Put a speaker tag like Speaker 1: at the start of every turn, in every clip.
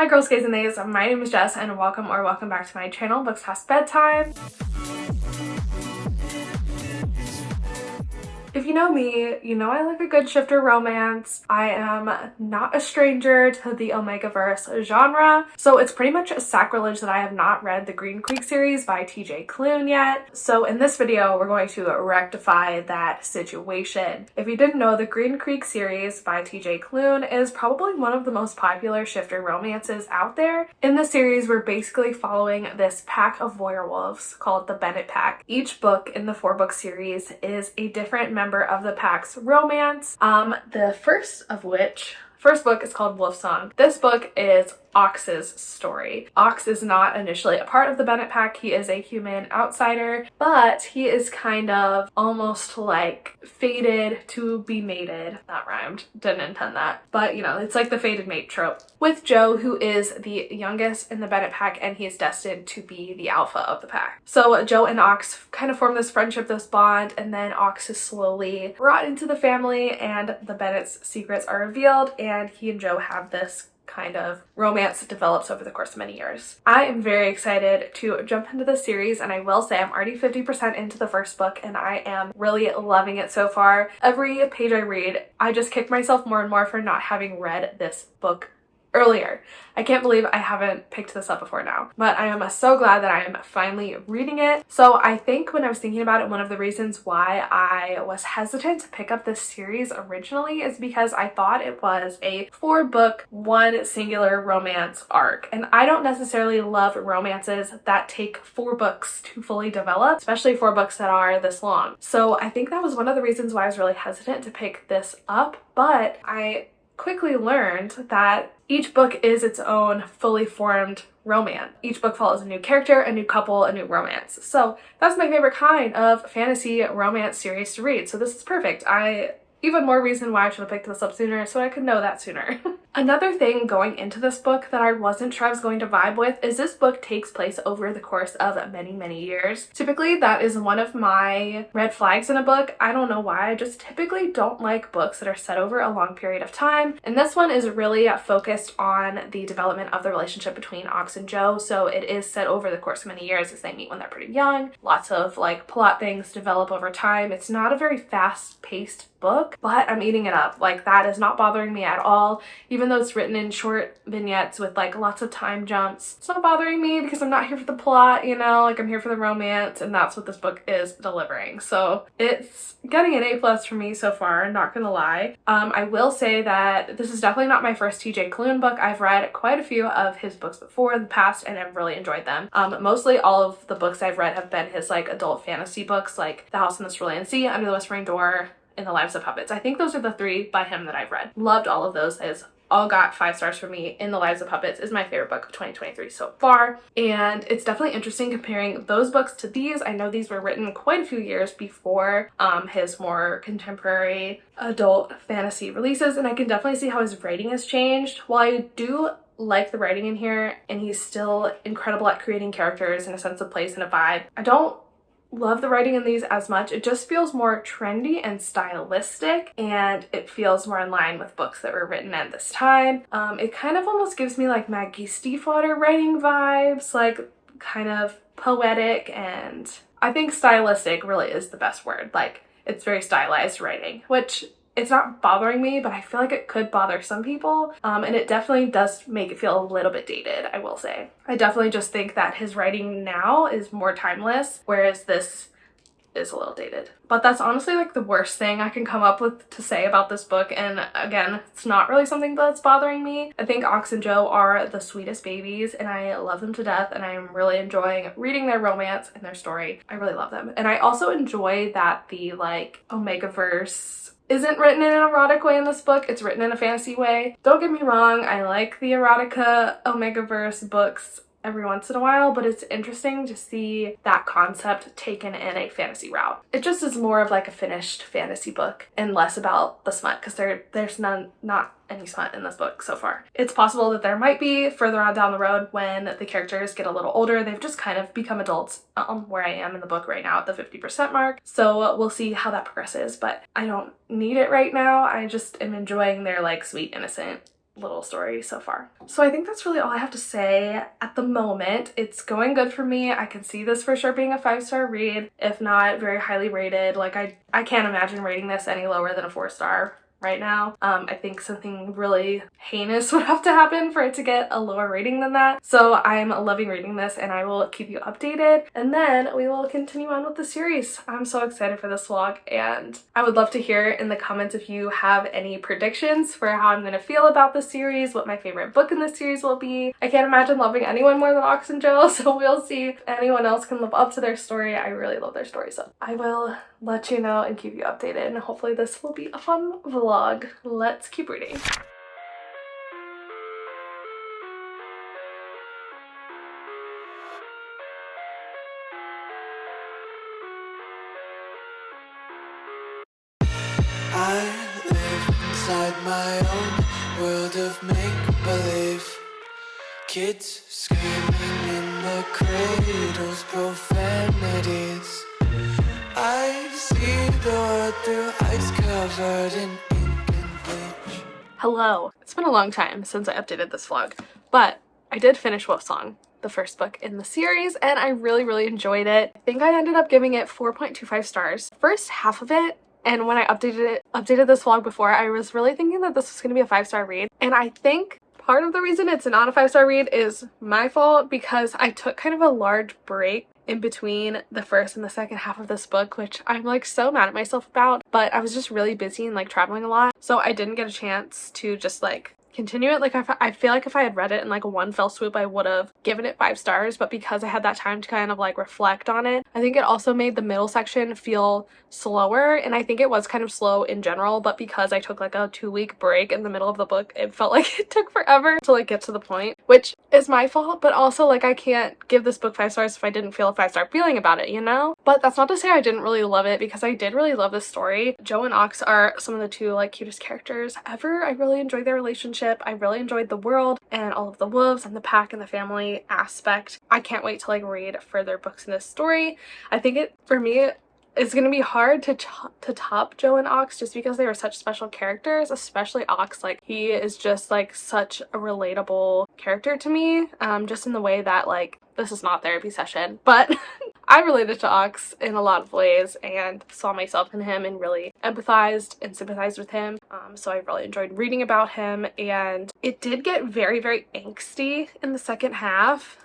Speaker 1: Hi girls, gays, and theys. My name is Jess and welcome back to my channel, Books Past Bedtime. If you know me, you know I like a good shifter romance. I am not a stranger to the Omegaverse genre, so it's pretty much a sacrilege that I have not read the Green Creek series by TJ Klune yet. So in this video, we're going to rectify that situation. If you didn't know, the Green Creek series by TJ Klune is probably one of the most popular shifter romances out there. In the series, we're basically following this pack of werewolves called the Bennett Pack. Each book in the 4-book series is a different member of the pack's romance. The first book is called Wolfsong. This book is Ox's story. Ox is not initially a part of the Bennett Pack. He is a human outsider, but he is kind of almost like fated to be mated. That rhymed. Didn't intend that. But you know, it's like the fated mate trope. With Joe, who is the youngest in the Bennett Pack, and he is destined to be the alpha of the pack. So Joe and Ox kind of form this friendship, this bond, and then Ox is slowly brought into the family and the Bennett's secrets are revealed, and he and Joe have this kind of romance that develops over the course of many years. I am very excited to jump into this series, and I will say I'm already 50% into the first book and I am really loving it so far. Every page I read, I just kick myself more and more for not having read this book earlier. I can't believe I haven't picked this up before now, but I am so glad that I am finally reading it. So I think when I was thinking about it, one of the reasons why I was hesitant to pick up this series originally is because I thought it was a 4-book, one singular romance arc. And I don't necessarily love romances that take 4 books to fully develop, especially 4 books that are this long. So I think that was one of the reasons why I was really hesitant to pick this up, but I quickly learned that each book is its own fully formed romance. Each book follows a new character, a new couple, a new romance. So that's my favorite kind of fantasy romance series to read. So this is perfect. Even more reason why I should have picked this up sooner, so I could know that sooner. Another thing going into this book that I wasn't sure I was going to vibe with is this book takes place over the course of many, many years. Typically, that is one of my red flags in a book. I don't know why, I just typically don't like books that are set over a long period of time. And this one is really focused on the development of the relationship between Ox and Joe. So it is set over the course of many years as they meet when they're pretty young. Lots of like plot things develop over time. It's not a very fast-paced book, but I'm eating it up. Like, that is not bothering me at all. Even though it's written in short vignettes with like lots of time jumps, it's not bothering me because I'm not here for the plot, you know, like I'm here for the romance, and that's what this book is delivering. So it's getting an A+ for me so far, not gonna lie. I will say that this is definitely not my first TJ Klune book. I've read quite a few of his books before in the past and I've really enjoyed them. Mostly all of the books I've read have been his like adult fantasy books, like The House in the Cerulean Sea, Under the Whispering Door, In the Lives of Puppets. I think those are the 3 by him that I've read. Loved all of those. As all got 5 stars for me. In the Lives of Puppets is my favorite book of 2023 so far, and it's definitely interesting comparing those books to these. I know these were written quite a few years before his more contemporary adult fantasy releases, and I can definitely see how his writing has changed. While I do like the writing in here, and he's still incredible at creating characters and a sense of place and a vibe, I don't love the writing in these as much. It just feels more trendy and stylistic, and it feels more in line with books that were written at this time. It kind of almost gives me like Maggie Stiefvater writing vibes, like kind of poetic, and I think stylistic really is the best word. Like, it's very stylized writing, which it's not bothering me, but I feel like it could bother some people. And it definitely does make it feel a little bit dated, I will say. I definitely just think that his writing now is more timeless, whereas this is a little dated. But that's honestly like the worst thing I can come up with to say about this book, and again, it's not really something that's bothering me. I think Ox and Joe are the sweetest babies and I love them to death, and I'm really enjoying reading their romance and their story. I really love them. And I also enjoy that the like Omegaverse isn't written in an erotic way in this book. It's written in a fantasy way. Don't get me wrong, I like the erotica Omegaverse books every once in a while, but it's interesting to see that concept taken in a fantasy route. It just is more of like a finished fantasy book and less about the smut, because there's not any smut in this book so far. It's possible that there might be further on down the road when the characters get a little older. They've just kind of become adults, where I am in the book right now at the 50% mark. So we'll see how that progresses, but I don't need it right now. I just am enjoying their like sweet innocent little story so far. So I think that's really all I have to say at the moment. It's going good for me. I can see this for sure being a 5-star read, if not very highly rated. Like I can't imagine rating this any lower than a 4-star right now. I think something really heinous would have to happen for it to get a lower rating than that. So I'm loving reading this, and I will keep you updated, and then we will continue on with the series. I'm so excited for this vlog, and I would love to hear in the comments if you have any predictions for how I'm gonna feel about the series, what my favorite book in the series will be. I can't imagine loving anyone more than Ox and Joe, so we'll see if anyone else can live up to their story. I really love their story, so I will let you know and keep you updated, and hopefully this will be a fun vlog. Let's keep reading.
Speaker 2: I live inside my own world of make-believe. Kids screaming in the cradles, profanities. I see the world through ice covered in ink and bleach.
Speaker 1: Hello. It's been a long time since I updated this vlog, but I did finish Wolfsong, the first book in the series, and I really enjoyed it. I think I ended up giving it 4.25 stars. First half of it, and when I updated this vlog before, I was really thinking that this was going to be a 5-star read, and I think part of the reason it's not a 5-star read is my fault, because I took kind of a large break in between the first and the second half of this book, which I'm like so mad at myself about, but I was just really busy and like traveling a lot, so I didn't get a chance to just like continue it. Like I feel like if I had read it in like one fell swoop, I would have given it 5 stars, but because I had that time to kind of like reflect on it, I think it also made the middle section feel slower, and I think it was kind of slow in general, but because I took like a 2-week break in the middle of the book, it felt like it took forever to like get to the point, which is my fault, but also like I can't give this book 5 stars if I didn't feel a 5-star feeling about it, you know? But that's not to say I didn't really love it, because I did really love this story. Joe and Ox are some of the 2 like cutest characters ever. I really enjoyed their relationship. I really enjoyed the world and all of the wolves and the pack and the family aspect. I can't wait to like read further books in this story. I think it, for me, it's gonna be hard to top Joe and Ox, just because they were such special characters, especially Ox. Like he is just like such a relatable character to me, just in the way that, like, this is not therapy session, but I related to Ox in a lot of ways and saw myself in him and really empathized and sympathized with him. So I really enjoyed reading about him, and it did get very angsty in the second half,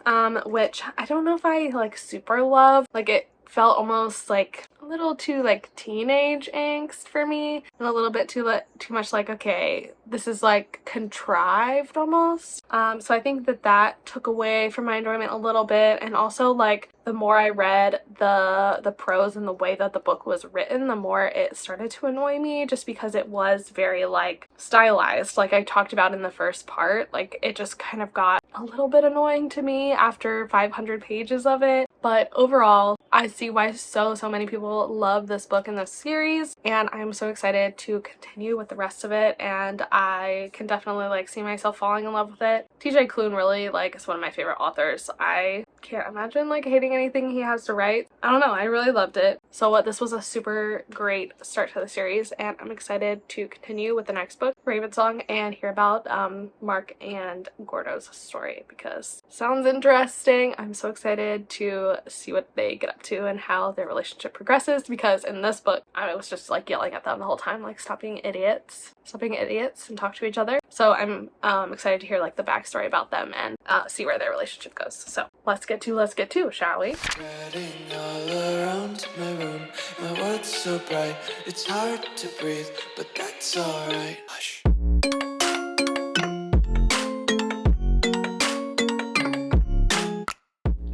Speaker 1: which I don't know if I like super love. Like it felt almost like a little too like teenage angst for me, and a little bit too much like, okay, this is like contrived almost. So I think that took away from my enjoyment a little bit, and also like the more I read the prose and the way that the book was written, the more it started to annoy me, just because it was very like stylized, like I talked about in the first part. Like it just kind of got a little bit annoying to me after 500 pages of it. But overall, I see why so many people love this book and this series, and I'm so excited to continue with the rest of it, and I can definitely like see myself falling in love with it. TJ Klune really like is one of my favorite authors. I can't imagine like hating anything he has to write. I don't know, I really loved it. So this was a super great start to the series, and I'm excited to continue with the next book, Ravensong, and hear about Mark and Gordo's story, because it sounds interesting. I'm so excited to see what they get up to and how their relationship progresses, because in this book I was just like yelling at them the whole time, like stop being idiots and talk to each other. So I'm excited to hear like the backstory about them and see where their relationship goes. So let's get to, shall we?
Speaker 2: Spreading all around my room, my world's so bright, it's hard to breathe, but that's alright. Hush.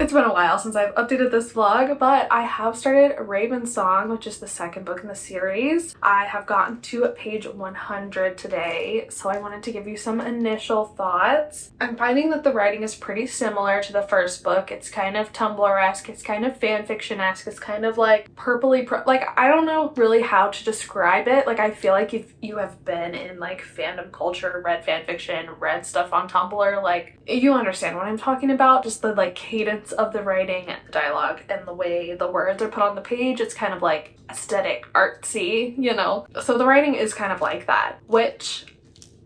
Speaker 1: It's been a while since I've updated this vlog, but I have started Ravensong, which is the second book in the series. I have gotten to page 100 today, so I wanted to give you some initial thoughts. I'm finding that the writing is pretty similar to the first book. It's kind of Tumblr-esque, it's kind of fanfiction-esque, it's kind of like purpley, like I don't know really how to describe it. Like I feel like if you have been in like fandom culture, read fanfiction, read stuff on Tumblr, like you understand what I'm talking about. Just the like cadence of the writing and the dialogue and the way the words are put on the page, it's kind of like aesthetic, artsy, you know? So the writing is kind of like that, which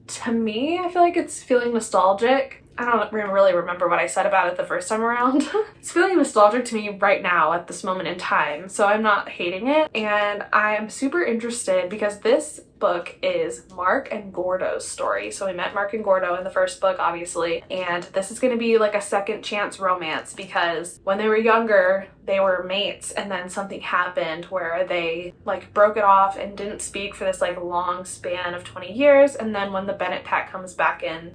Speaker 1: to me, I feel like it's feeling nostalgic. I don't really remember what I said about it the first time around. It's feeling nostalgic to me right now at this moment in time, so I'm not hating it. And I'm super interested because this book is Mark and Gordo's story. So we met Mark and Gordo in the first book, obviously, and this is going to be like a second chance romance because when they were younger, they were mates, and then something happened where they like broke it off and didn't speak for this like long span of 20 years. And then when the Bennett pack comes back in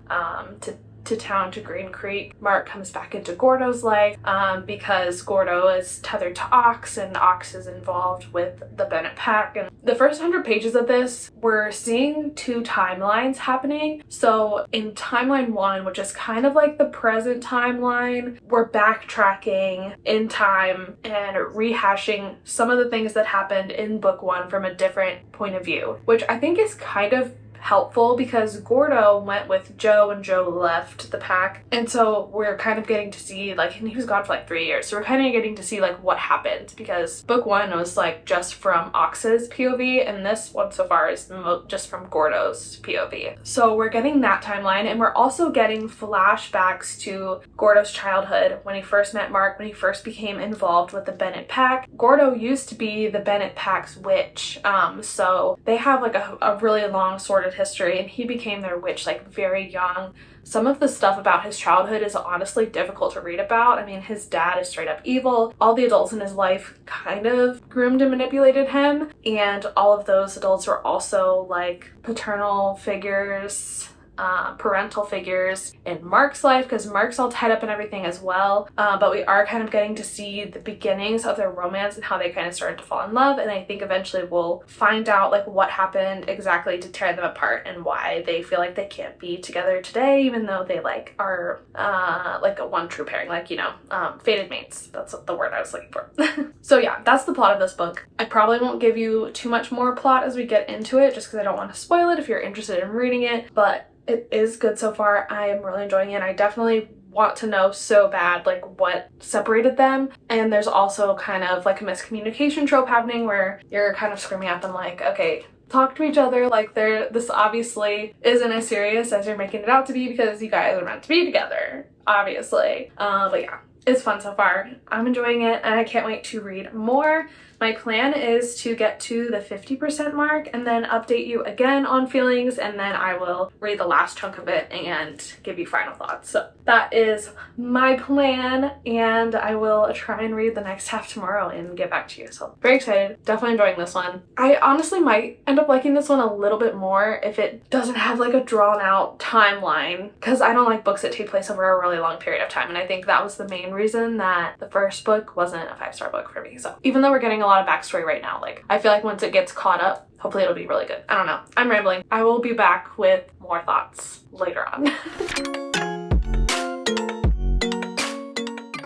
Speaker 1: to town, to Green Creek, Mark comes back into Gordo's life because Gordo is tethered to Ox, and Ox is involved with the Bennett pack. And the first 100 pages of this, we're seeing two timelines happening. So in timeline 1, which is kind of like the present timeline, we're backtracking in time and rehashing some of the things that happened in book 1 from a different point of view, which I think is kind of helpful because Gordo went with Joe and Joe left the pack, and so we're kind of getting to see like, and he was gone for like 3 years, so we're kind of getting to see like what happened because book 1 was like just from Ox's POV, and this one so far is just from Gordo's POV. So we're getting that timeline, and we're also getting flashbacks to Gordo's childhood when he first met Mark, when he first became involved with the Bennett pack. Gordo used to be the Bennett pack's witch, so they have like a really long sordid history, and he became their witch like very young. Some of the stuff about his childhood is honestly difficult to read about. I mean, his dad is straight up evil. All the adults in his life kind of groomed and manipulated him, and all of those adults were also like paternal figures, parental figures in Mark's life, because Mark's all tied up in everything as well. But we are kind of getting to see the beginnings of their romance and how they kind of started to fall in love, and I think eventually we'll find out like what happened exactly to tear them apart and why they feel like they can't be together today, even though they like are like a one true pairing, like, you know, fated mates. That's the word I was looking for. So yeah, that's the plot of this book. I probably won't give you too much more plot as we get into it, just because I don't want to spoil it if you're interested in reading it, but it is good so far. I am really enjoying it. I definitely want to know so bad like what separated them, and there's also kind of like a miscommunication trope happening where you're kind of screaming at them like, okay, talk to each other, like this obviously isn't as serious as you're making it out to be because you guys are meant to be together, obviously. But yeah, it's fun so far. I'm enjoying it, and I can't wait to read more. My plan is to get to the 50% mark and then update you again on feelings, and then I will read the last chunk of it and give you final thoughts. So that is my plan, and I will try and read the next half tomorrow and get back to you. So very excited. Definitely enjoying this one. I honestly might end up liking this one a little bit more if it doesn't have like a drawn out timeline, because I don't like books that take place over a really long period of time, and I think that was the main reason that the first book wasn't a 5-star book for me. So even though we're getting a lot of backstory right now, like I feel like once it gets caught up, hopefully it'll be really good. I don't know. I'm rambling. I will be back with more thoughts later on.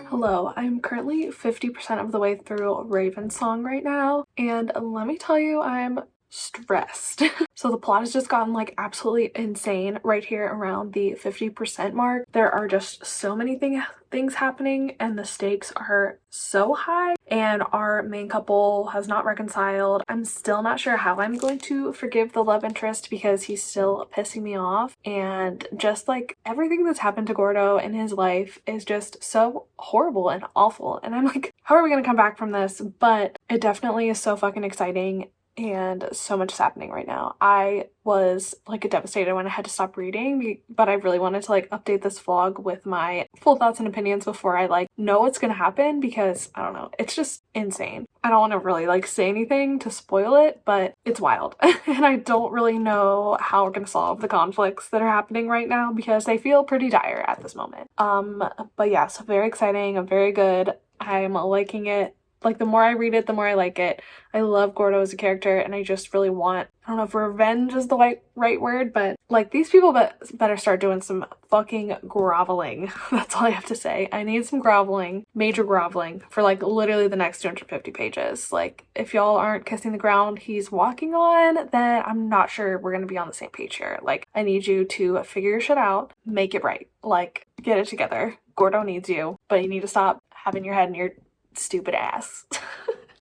Speaker 1: Hello, I'm currently 50% of the way through Raven Song right now, and let me tell you, I'm stressed. So the plot has just gotten like absolutely insane right here around the 50% mark. There are just so many things happening, and the stakes are so high, and our main couple has not reconciled. I'm still not sure how I'm going to forgive the love interest because he's still pissing me off, and just like everything that's happened to Gordo in his life is just so horrible and awful, and I'm like, how are we gonna come back from this? But it definitely is so fucking exciting, and so much is happening right now. I was like devastated when I had to stop reading, but I really wanted to like update this vlog with my full thoughts and opinions before I like know what's gonna happen, because I don't know, it's just insane. I don't want to really like say anything to spoil it, but it's wild. And I don't really know how we're gonna solve the conflicts that are happening right now because they feel pretty dire at this moment. But yeah, so very exciting, very good. I'm liking it. Like the more I read it, the more I like it. I love Gordo as a character, and I just really want, I don't know if revenge is the right word, but like these people better start doing some fucking groveling. That's all I have to say. I need some groveling, major groveling, for like literally the next 250 pages. Like if y'all aren't kissing the ground he's walking on, then I'm not sure we're gonna be on the same page here. Like I need you to figure your shit out, make it right, like get it together. Gordo needs you, but you need to stop having your head in your stupid ass.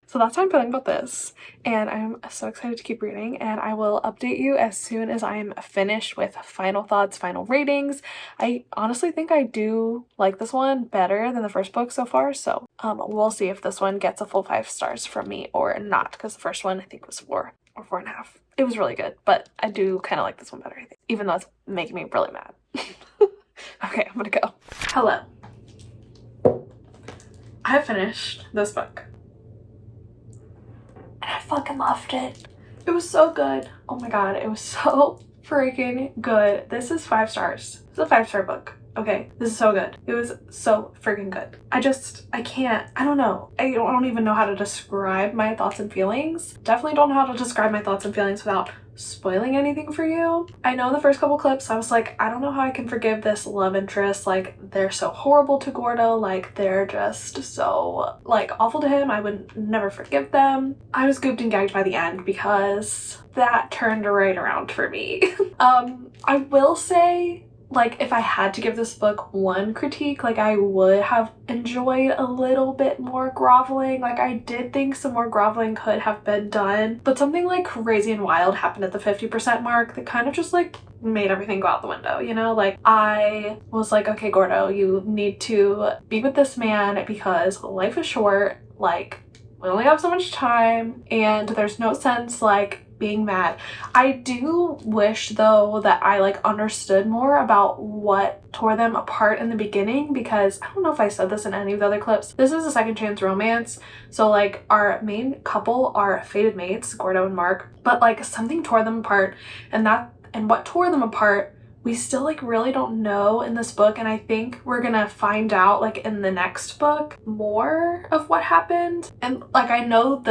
Speaker 1: So that's how I'm feeling about this, and I'm so excited to keep reading, and I will update you as soon as I'm finished with final thoughts, final ratings. I honestly think I do like this one better than the first book so far, so we'll see if this one gets a full 5 stars from me or not, because the first one I think was 4 or 4.5. It was really good, but I do kind of like this one better, I think, even though it's making me really mad. Okay, I'm gonna go. Hello. I have finished this book. And I fucking loved it. It was so good. Oh my god, it was so freaking good. This is 5 stars. It's a 5-star book. Okay, this is so good. It was so freaking good. I don't know. I don't even know how to describe my thoughts and feelings. Definitely don't know how to describe my thoughts and feelings without spoiling anything for you. I know in the first couple clips I was like, I don't know how I can forgive this love interest. Like, they're so horrible to Gordo. Like, they're just so like awful to him. I would never forgive them. I was gooped and gagged by the end because that turned right around for me. I will say, like, if I had to give this book one critique, like, I would have enjoyed a little bit more groveling. Like, I did think some more groveling could have been done, but something like crazy and wild happened at the 50% mark that kind of just like made everything go out the window, you know? Like, I was like, okay, Gordo, you need to be with this man because life is short. Like, we only have so much time, and there's no sense like being mad. I do wish though that I like understood more about what tore them apart in the beginning, because I don't know if I said this in any of the other clips. This is a second chance romance, so like our main couple are fated mates, Gordo and Mark, but like something tore them apart, and what tore them apart we still like really don't know in this book, and I think we're gonna find out like in the next book more of what happened. And like I know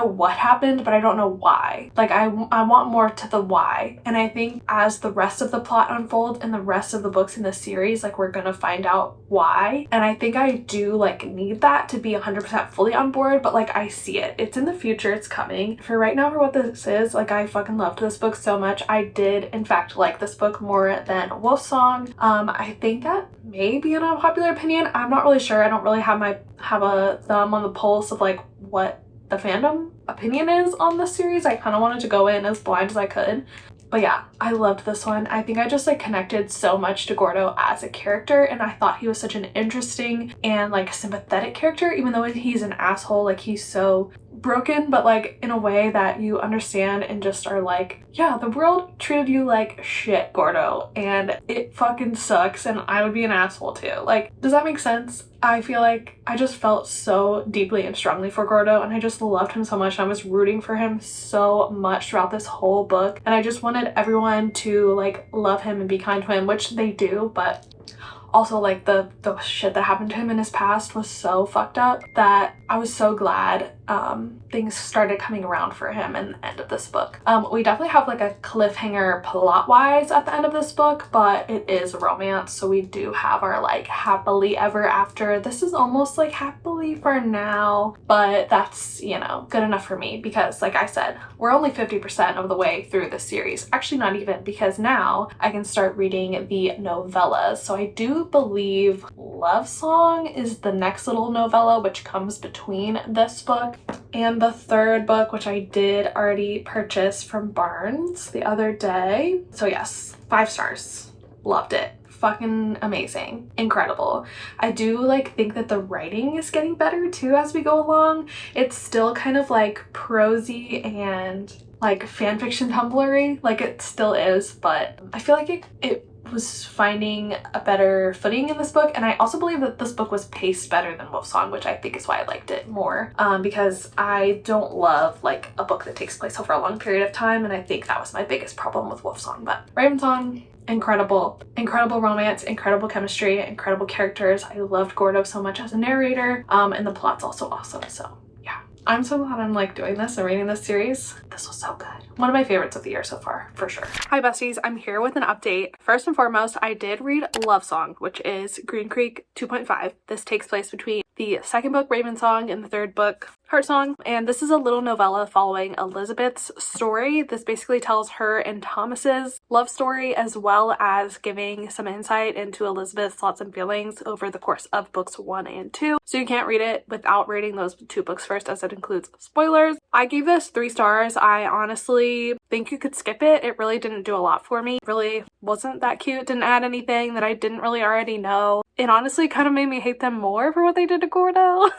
Speaker 1: what happened, but I don't know why. Like I want more to the why, and I think as the rest of the plot unfolds and the rest of the books in the series, like we're gonna find out why. And I think I do like need that to be 100% fully on board, but like I see it, it's in the future, it's coming. For right now, for what this is, like I fucking loved this book so much. I did in fact like this book more than Wolfsong. I think that may be an unpopular opinion. I'm not really sure. I don't really have a thumb on the pulse of like what the fandom opinion is on this series. I kind of wanted to go in as blind as I could. But yeah, I loved this one. I think I just like connected so much to Gordo as a character, and I thought he was such an interesting and like sympathetic character, even though he's an asshole. Like he's so broken, but like in a way that you understand and just are like, yeah, the world treated you like shit, Gordo, and it fucking sucks, and I would be an asshole too. Like, does that make sense? I feel like I just felt so deeply and strongly for Gordo, and I just loved him so much, and I was rooting for him so much throughout this whole book, and I just wanted everyone to like love him and be kind to him, which they do, but also like the shit that happened to him in his past was so fucked up that I was so glad things started coming around for him in the end of this book. We definitely have like a cliffhanger plot-wise at the end of this book, but it is a romance, so we do have our like happily ever after. This is almost like happily for now, but that's, you know, good enough for me because like I said, we're only 50% of the way through the series. Actually not even, because now I can start reading the novellas. So I do believe Love Song is the next little novella, which comes between this book and the third book, which I did already purchase from Barnes the other day. So yes, 5 stars. Loved it. Fucking amazing. Incredible. I do like think that the writing is getting better too as we go along. It's still kind of like prosy and like fanfiction Tumblr-y, like it still is, but I feel like it was finding a better footing in this book. And I also believe that this book was paced better than Wolfsong, which I think is why I liked it more, because I don't love like a book that takes place over a long period of time, and I think that was my biggest problem with Wolfsong. But Ravensong, incredible romance, incredible chemistry, incredible characters. I loved Gordo so much as a narrator, and the plot's also awesome. So yeah, I'm so glad I'm like doing this and reading this series. This was so good. One of my favorites of the year so far, for sure. Hi besties, I'm here with an update. First and foremost, I did read Love Song, which is Green Creek 2.5. This takes place between the second book, Ravensong, and the third book, Heartsong, and this is a little novella following Elizabeth's story. This basically tells her and Thomas's love story, as well as giving some insight into Elizabeth's thoughts and feelings over the course of books 1 and 2. So you can't read it without reading those 2 books first, as it includes spoilers. I gave this 3 stars. I honestly think you could skip it. It really didn't do a lot for me. It really wasn't that cute, didn't add anything that I didn't really already know. It honestly kind of made me hate them more for what they did to Gordo.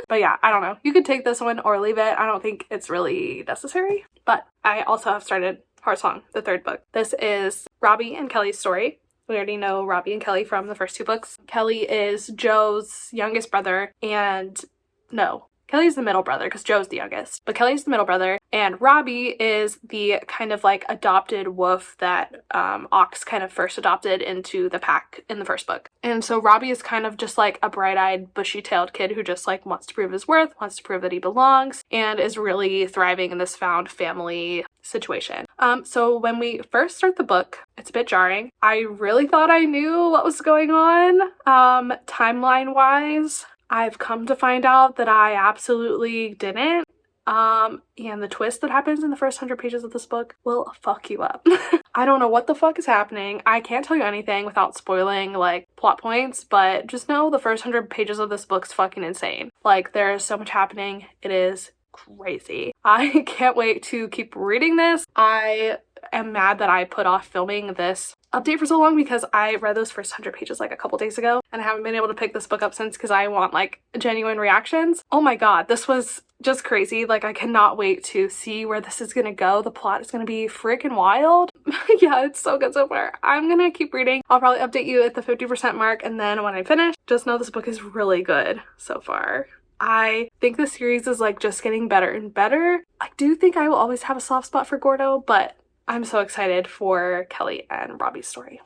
Speaker 1: But yeah, I don't know. You could take this one or leave it. I don't think it's really necessary. But I also have started Heartsong, the 3rd book. This is Robbie and Kelly's story. We already know Robbie and Kelly from the first 2 books. Kelly is Joe's youngest brother, and no, Kelly's the middle brother because Joe's the youngest, but Kelly's the middle brother, and Robbie is the kind of like adopted wolf that Ox kind of first adopted into the pack in the first book. And so Robbie is kind of just like a bright-eyed, bushy-tailed kid who just like wants to prove his worth, wants to prove that he belongs, and is really thriving in this found family situation. So when we first start the book, it's a bit jarring. I really thought I knew what was going on timeline-wise. I've come to find out that I absolutely didn't. And the twist that happens in the first 100 pages of this book will fuck you up. I don't know what the fuck is happening. I can't tell you anything without spoiling, like, plot points, but just know the first 100 pages of this book's fucking insane. Like, there's so much happening. It is crazy. I can't wait to keep reading this. I am mad that I put off filming this update for so long because I read those first 100 pages like a couple days ago, and I haven't been able to pick this book up since because I want like genuine reactions. Oh my god, this was just crazy. Like, I cannot wait to see where this is gonna go. The plot is gonna be freaking wild. Yeah, it's so good so far. I'm gonna keep reading. I'll probably update you at the 50% mark, and then when I finish, just know this book is really good so far. I think the series is like just getting better and better. I do think I will always have a soft spot for Gordo, but I'm so excited for Kelly and Robbie's story.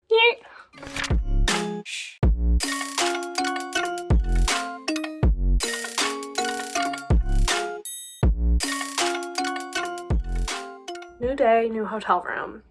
Speaker 1: Yay! New day, new hotel room.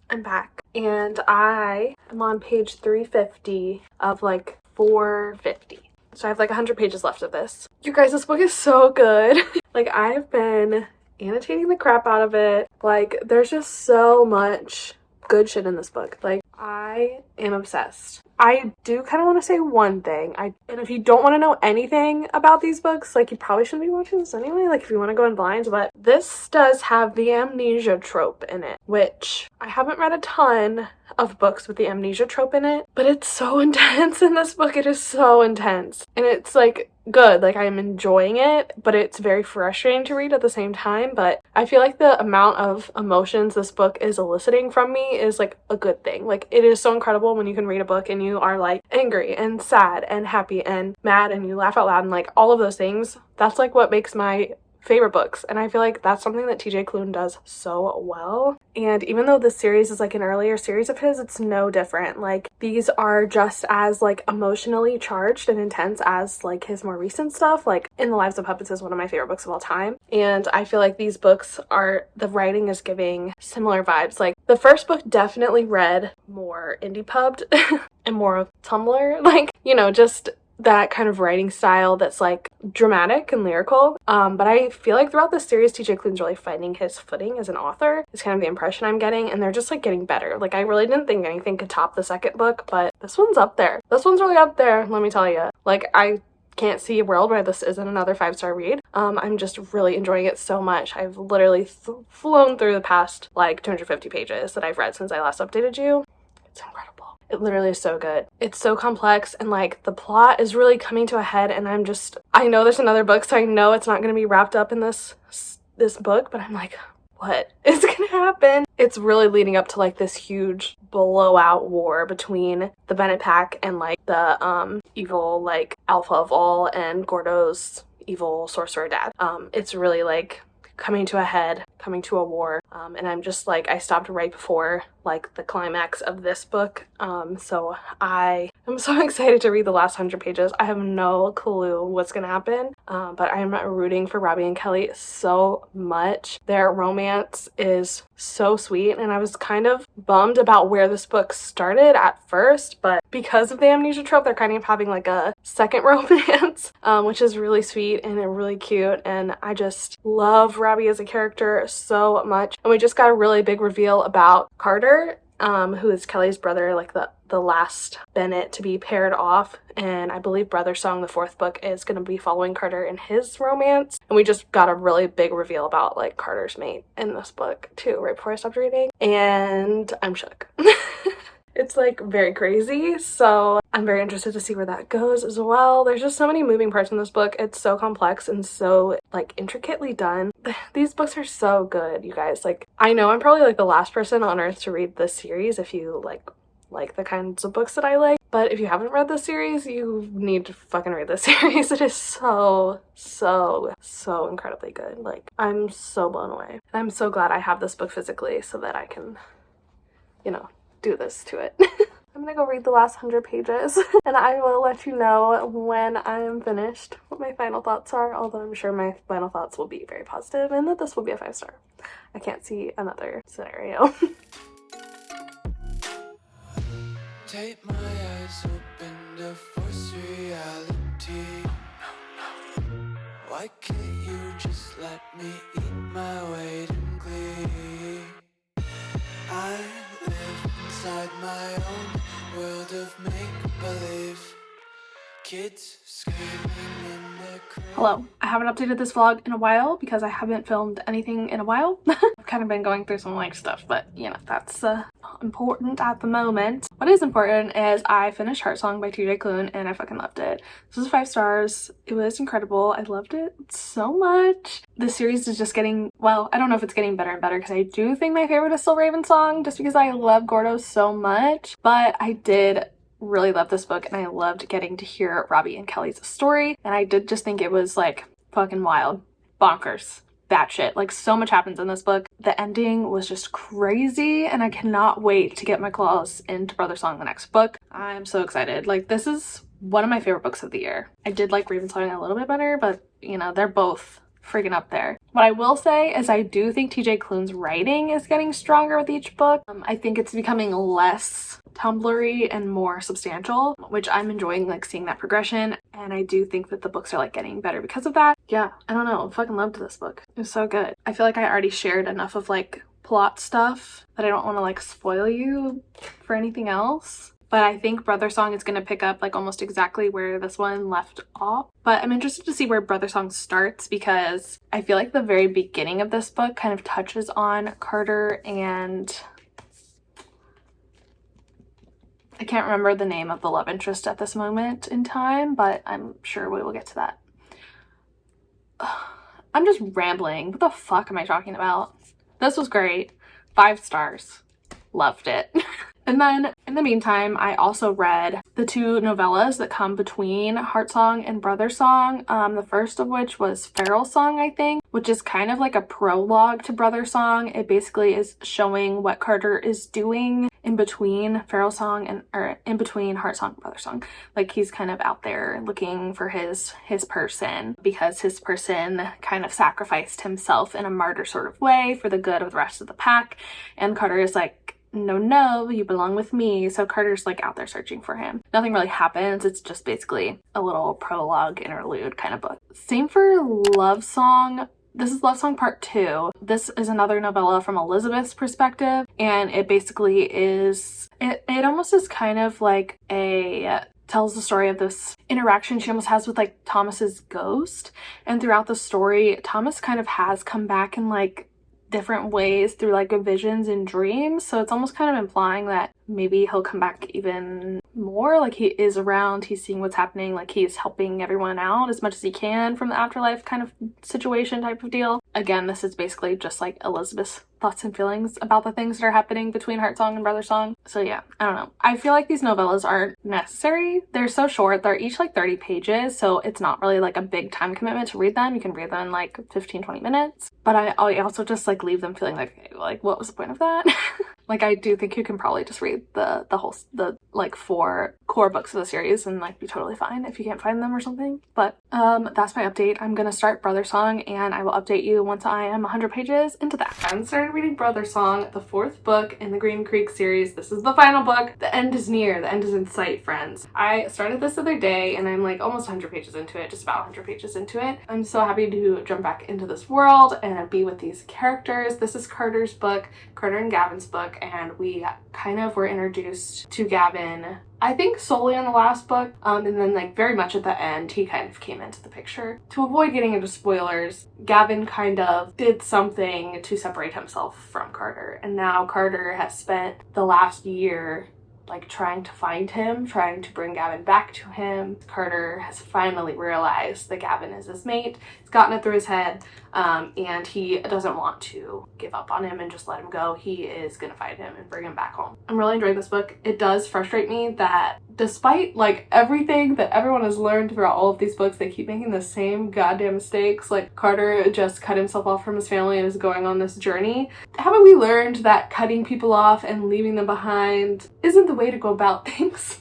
Speaker 1: I'm back, and I am on page 350 of like 450. So I have like 100 pages left of this. You guys, this book is so good. Like, I've been annotating the crap out of it. Like, there's just so much good shit in this book. Like, I am obsessed. I do kind of want to say one thing. And if you don't want to know anything about these books, like, you probably shouldn't be watching this anyway, like, if you want to go in blind, but this does have the amnesia trope in it, which I haven't read a ton of books with the amnesia trope in it, but it's so intense in this book. It is so intense, and it's like good. Like, I'm enjoying it, but it's very frustrating to read at the same time. But I feel like the amount of emotions this book is eliciting from me is like a good thing. Like, it is so incredible when you can read a book and you are like angry and sad and happy and mad and you laugh out loud and like all of those things. That's like what makes my favorite books, and I feel like that's something that TJ Klune does so well. And even though this series is like an earlier series of his, it's no different. Like, these are just as like emotionally charged and intense as like his more recent stuff. Like, In the Lives of Puppets is one of my favorite books of all time, and I feel like these books are, the writing is giving similar vibes. Like, the first book definitely read more indie pubbed and more of Tumblr, like, you know, just that kind of writing style that's like dramatic and lyrical. But I feel like throughout this series, TJ Klune's really finding his footing as an author. It's kind of the impression I'm getting, and they're just like getting better. Like, I really didn't think anything could top the second book, but this one's up there. This one's really up there, let me tell you. Like, I can't see a world where this isn't another 5-star read. I'm just really enjoying it so much. I've literally flown through the past like 250 pages that I've read since I last updated you. It's incredible. It literally is so good. It's so complex, and like the plot is really coming to a head, and I know there's another book, so I know it's not going to be wrapped up in this book, but I'm like, what is going to happen? It's really leading up to like this huge blowout war between the Bennett pack and like the evil like alpha of all and Gordo's evil sorcerer dad. It's really like coming to a head, coming to a war, and I'm just like, I stopped right before like the climax of this book. So I am so excited to read the last 100 pages. I have no clue what's gonna happen, but I'm rooting for Robbie and Kelly so much. Their romance is so sweet, and I was kind of bummed about where this book started at first, but because of the amnesia trope, they're kind of having like a second romance, which is really sweet and really cute, and I just love Robbie as a character so much. And we just got a really big reveal about Carter, who is Kelly's brother, like the last Bennett to be paired off, and I believe Brother Song, the fourth book, is going to be following Carter in his romance, and we just got a really big reveal about like Carter's mate in this book too, right before I stopped reading, and I'm shook. It's like very crazy, so I'm very interested to see where that goes as well. There's just so many moving parts in this book. It's so complex and so like intricately done. These books are so good, you guys. Like, I know I'm probably like the last person on earth to read this series if you like the kinds of books that I like, but if you haven't read this series, you need to fucking read this series. It is so incredibly good. Like, I'm so blown away. And I'm so glad I have this book physically so that I can, you know, do this to it. I'm gonna go read the last 100 pages and I will let you know when I am finished what my final thoughts are, although I'm sure my final thoughts will be very positive and that this will be a 5-star. I can't see another scenario.
Speaker 2: Take my eyes open to force reality. Why can't you just let me eat my weight in glee? I live inside my own world of make-believe. Kids screaming in the crowd.
Speaker 1: Hello, I haven't updated this vlog in a while because I haven't filmed anything in a while. I've kind of been going through some life stuff, but you know, that's not important at the moment. What is important is I finished Heartsong by TJ Klune and I fucking loved it. This was 5 stars. It was incredible. I loved it so much. The series is just getting, well, I don't know if it's getting better and better because I do think my favorite is still Ravensong just because I love Gordo so much, but I did really love this book and I loved getting to hear Robbie and Kelly's story, and I did just think it was like fucking wild, bonkers, batshit. Like, so much happens in this book. The ending was just crazy and I cannot wait to get my claws into Brother Song, the next book. I'm so excited. Like, this is one of my favorite books of the year. I did like Ravensong a little bit better, but you know, they're both freaking up there. What I will say is I do think TJ Klune's writing is getting stronger with each book. I think it's becoming less Tumblr-y and more substantial, which I'm enjoying, like seeing that progression, and I do think that the books are like getting better because of that. Yeah, I don't know, I fucking loved this book. It was so good. I feel like I already shared enough of like plot stuff that I don't want to like spoil you for anything else. But I think Brother Song is going to pick up like almost exactly where this one left off. But I'm interested to see where Brother Song starts because I feel like the very beginning of this book kind of touches on Carter and I can't remember the name of the love interest at this moment in time, but I'm sure we will get to that. I'm just rambling. What the fuck am I talking about? This was great. 5 stars. Loved it. And then in the meantime, I also read the 2 novellas that come between Heartsong and Brother Song. The first of which was Feral Song, I think, which is kind of like a prologue to Brother Song. It basically is showing what Carter is doing in between Feral Song and, or in between Heartsong and Brother Song. Like, he's kind of out there looking for his person because his person kind of sacrificed himself in a martyr sort of way for the good of the rest of the pack. And Carter is like, no, you belong with me. So Carter's like out there searching for him. Nothing really happens. It's just basically a little prologue interlude kind of book. Same for Love Song. This is Love Song Part 2. This is another novella from Elizabeth's perspective, and it basically is, it almost is kind of like tells the story of this interaction she almost has with like Thomas's ghost. And throughout the story, Thomas kind of has come back in like different ways through like visions and dreams, so it's almost kind of implying that maybe he'll come back even more, like he is around, he's seeing what's happening, like he's helping everyone out as much as he can from the afterlife kind of situation type of deal. Again, this is basically just like Elizabeth's thoughts and feelings about the things that are happening between Heartsong and Brother Song. So yeah, I don't know. I feel like these novellas aren't necessary. They're so short. They're each like 30 pages, so it's not really like a big time commitment to read them. You can read them in like 15-20 minutes. But I also just like leave them feeling like what was the point of that? Like, I do think you can probably just read the like 4 core books of the series and like be totally fine if you can't find them or something. But that's my update. I'm gonna start Brother Song and I will update you once I am 100 pages into that. I started reading Brother Song, the 4th book in the Green Creek series. This is the final book. The end is near. The end is in sight, friends. I started this the other day and I'm like almost 100 pages into it, just about 100 pages into it. I'm so happy to jump back into this world and be with these characters. This is Carter's book, Carter and Gavin's book, and we kind of were introduced to Gavin, I think solely in the last book, and then like very much at the end he kind of came into the picture. To avoid getting into spoilers, Gavin kind of did something to separate himself from Carter, and now Carter has spent the last year like trying to find him, trying to bring Gavin back to him. Carter has finally realized that Gavin is his mate. He's gotten it through his head, and he doesn't want to give up on him and just let him go. He is gonna find him and bring him back home. I'm really enjoying this book. It does frustrate me that despite like everything that everyone has learned throughout all of these books, they keep making the same goddamn mistakes. Like, Carter just cut himself off from his family and is going on this journey. Haven't we learned that cutting people off and leaving them behind isn't the way to go about things?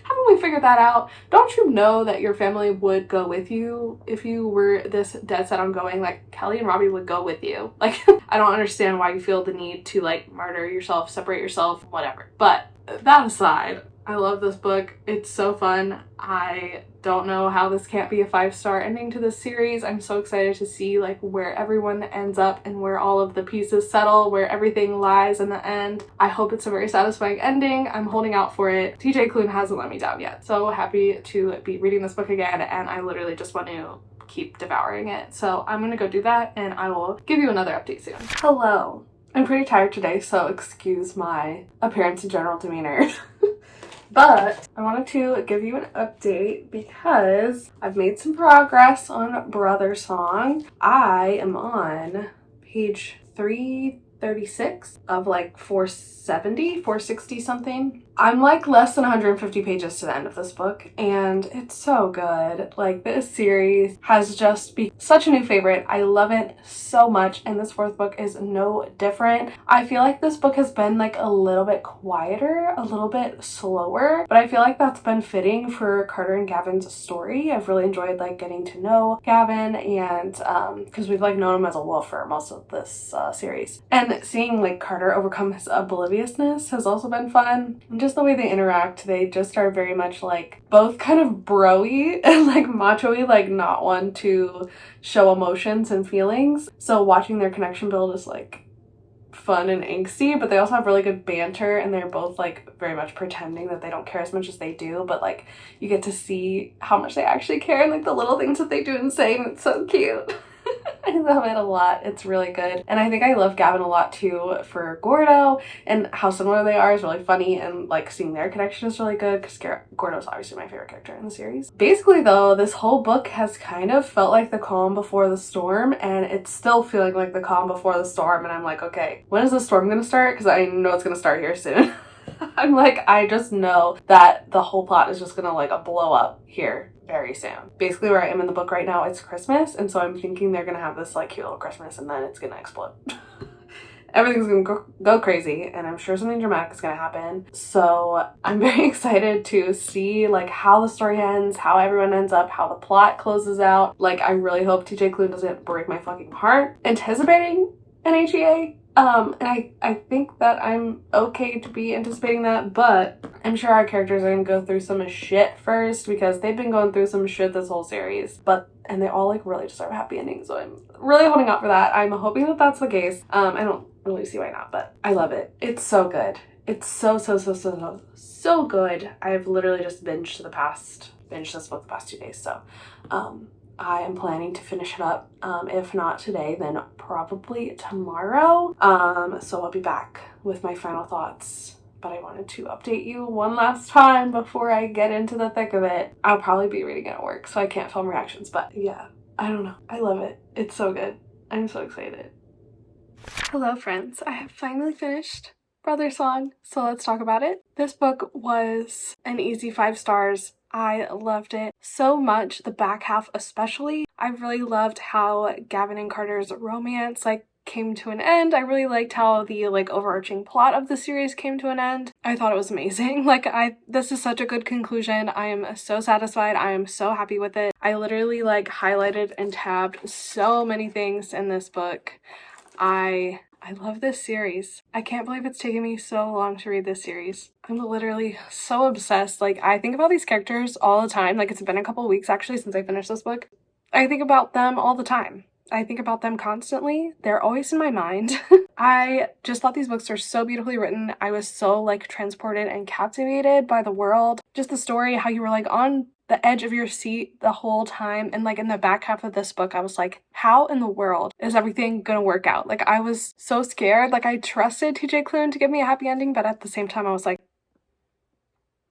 Speaker 1: Haven't we figured that out? Don't you know that your family would go with you if you were this dead set on going? Like, Kelly and Robbie would go with you. Like, I don't understand why you feel the need to like murder yourself, separate yourself, whatever. But that aside, I love this book. It's so fun. I don't know how this can't be a 5-star ending to this series. I'm so excited to see like where everyone ends up and where all of the pieces settle, where everything lies in the end. I hope it's a very satisfying ending. I'm holding out for it. TJ Klune hasn't let me down yet. So happy to be reading this book again, and I literally just want to keep devouring it. So I'm gonna go do that and I will give you another update soon. Hello. I'm pretty tired today, so excuse my appearance and general demeanor. But I wanted to give you an update because I've made some progress on Brother Song. I am on page 336 of like 460 something. I'm like less than 150 pages to the end of this book, and it's so good. Like, this series has just been such a new favorite. I love it so much, and this 4th book is no different. I feel like this book has been like a little bit quieter, a little bit slower, but I feel like that's been fitting for Carter and Gavin's story. I've really enjoyed like getting to know Gavin, and because we've like known him as a wolf for most of this series, and seeing like Carter overcome his obliviousness has also been fun. And just the way they interact, they just are very much like both kind of bro-y and like macho-y, like not one to show emotions and feelings. So watching their connection build is like fun and angsty, but they also have really good banter, and they're both like very much pretending that they don't care as much as they do, but like you get to see how much they actually care and like the little things that they do and say, and it's so cute. I love it a lot. It's really good. And I think I love Gavin a lot too for Gordo, and how similar they are is really funny, and like seeing their connection is really good because Gordo's obviously my favorite character in the series. Basically though, this whole book has kind of felt like the calm before the storm, and it's still feeling like the calm before the storm, and I'm like, okay, when is the storm gonna start? Because I know it's gonna start here soon. I'm like, I just know that the whole plot is just gonna like blow up here very soon. Basically where I am in the book right now, it's Christmas, and so I'm thinking they're gonna have this like cute little Christmas and then it's gonna explode. Everything's gonna go crazy, and I'm sure something dramatic is gonna happen. So I'm very excited to see like how the story ends, how everyone ends up, how the plot closes out. Like, I really hope TJ Klune doesn't break my fucking heart anticipating an HEA. And I think that I'm okay to be anticipating that, but I'm sure our characters are gonna go through some shit first, because they've been going through some shit this whole series, and they all like really deserve a happy ending, so I'm really holding out for that. I'm hoping that that's the case. I don't really see why not, but I love it. It's so good. It's so good. I've literally just binged this book the past 2 days, so I am planning to finish it up. If not today, then probably tomorrow. So I'll be back with my final thoughts. But I wanted to update you one last time before I get into the thick of it. I'll probably be reading it at work, so I can't film reactions. But yeah, I don't know. I love it. It's so good. I'm so excited. Hello, friends. I have finally finished Brother Song, so let's talk about it. This book was an easy 5 stars. I loved it so much, the back half especially. I really loved how Gavin and Carter's romance like came to an end. I really liked how the like overarching plot of the series came to an end. I thought it was amazing. Like this is such a good conclusion. I am so satisfied. I am so happy with it. I literally like highlighted and tabbed so many things in this book. I love this series. I can't believe it's taken me so long to read this series. I'm literally so obsessed. Like, I think about these characters all the time. Like, it's been a couple weeks actually since I finished this book. I think about them all the time. I think about them constantly. They're always in my mind. I just thought these books are so beautifully written. I was so like transported and captivated by the world. Just the story, how you were like on the edge of your seat the whole time. And like in the back half of this book, I was like, how in the world is everything gonna work out? Like, I was so scared. Like, I trusted TJ Klune to give me a happy ending, but at the same time I was like,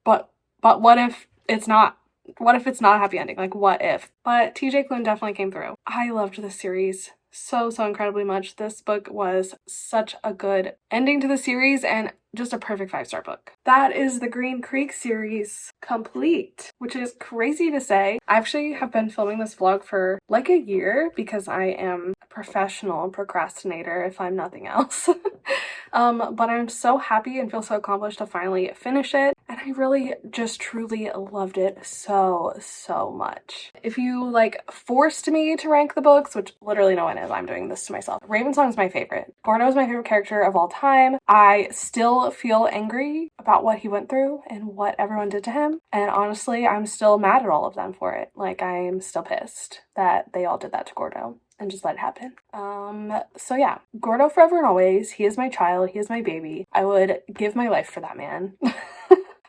Speaker 1: but what if it's not? What if it's not a happy ending? Like, what if? But TJ Klune definitely came through. I loved this series so incredibly much. This book was such a good ending to the series and just a perfect 5-star book. That is the Green Creek series complete, which is crazy to say. I actually have been filming this vlog for like a year because I am a professional procrastinator, if I'm nothing else. But I'm so happy and feel so accomplished to finally finish it. And I really just truly loved it so much. If you like forced me to rank the books, which literally no one is, I'm doing this to myself. Ravensong is my favorite. Gordo is my favorite character of all time. I still feel angry about what he went through and what everyone did to him. And honestly, I'm still mad at all of them for it. Like, I'm still pissed that they all did that to Gordo and just let it happen. So yeah, Gordo forever and always. He is my child. He is my baby. I would give my life for that man.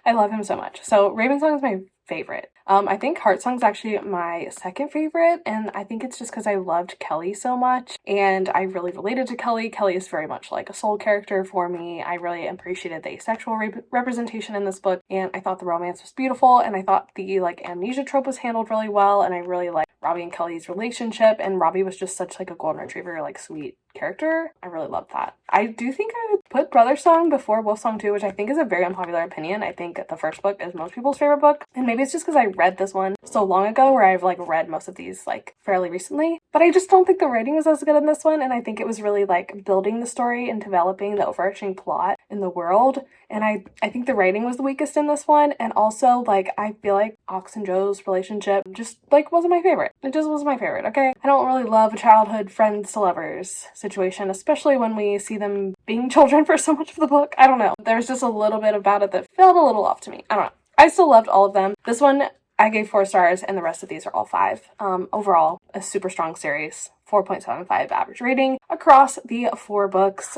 Speaker 1: I love him so much. So Ravensong is my favorite. I think Heartsong's actually my second favorite, and I think it's just because I loved Kelly so much and I really related to Kelly. Kelly is very much like a soul character for me. I really appreciated the asexual representation in this book, and I thought the romance was beautiful, and I thought the like amnesia trope was handled really well, and I really liked Robbie and Kelly's relationship, and Robbie was just such like a golden retriever, like sweet character. I really loved that. I do think I would put Brother's Song before Wolfsong 2, which I think is a very unpopular opinion. I think the first book is most people's favorite book, and maybe it's just because I read this one so long ago, where I've like read most of these like fairly recently, but I just don't think the writing was as good in this one, and I think it was really like building the story and developing the overarching plot in the world, and I think the writing was the weakest in this one. And also, like, I feel like Ox and Joe's relationship just like wasn't my favorite. It just wasn't my favorite, okay? I don't really love a childhood friends to lovers situation, especially when we see them being children for so much of the book. I don't know. There's just a little bit about it that felt a little off to me. I don't know. I still loved all of them. This one I gave 4 stars, and the rest of these are all 5. Overall, a super strong series. 4.75 average rating across the 4 books.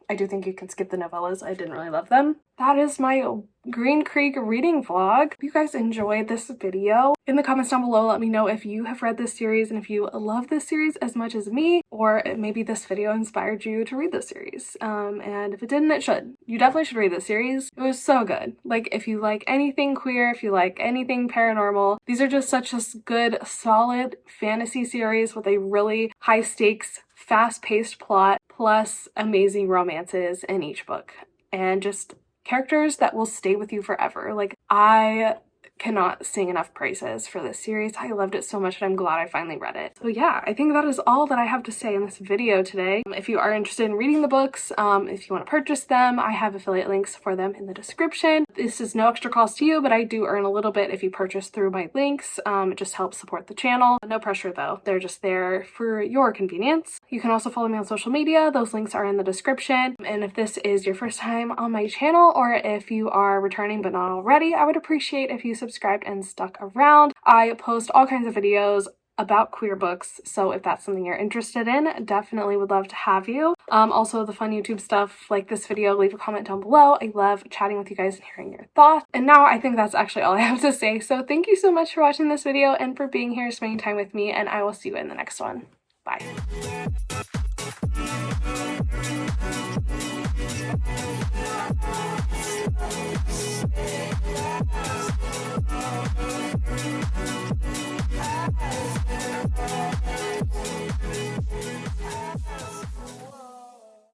Speaker 1: I do think you can skip the novellas. I didn't really love them. That is my Green Creek reading vlog. If you guys enjoyed this video, in the comments down below, let me know if you have read this series and if you love this series as much as me, or maybe this video inspired you to read this series. And if it didn't, it should. You definitely should read this series. It was so good. Like, if you like anything queer, if you like anything paranormal, these are just such a good, solid fantasy series with a really high stakes, fast-paced plot, plus amazing romances in each book, and just characters that will stay with you forever. Like, I cannot sing enough praises for this series. I loved it so much, and I'm glad I finally read it. So yeah, I think that is all that I have to say in this video today. If you are interested in reading the books, if you want to purchase them, I have affiliate links for them in the description. This is no extra cost to you, but I do earn a little bit if you purchase through my links. It just helps support the channel. No pressure though. They're just there for your convenience. You can also follow me on social media. Those links are in the description. And if this is your first time on my channel, or if you are returning but not already, I would appreciate if you subscribed and stuck around. I post all kinds of videos about queer books, so if that's something you're interested in, definitely would love to have you. Also the fun YouTube stuff like this video, leave a comment down below. I love chatting with you guys and hearing your thoughts. And now I think that's actually all I have to say. So thank you so much for watching this video and for being here, spending time with me, and I will see you in the next one. Bye.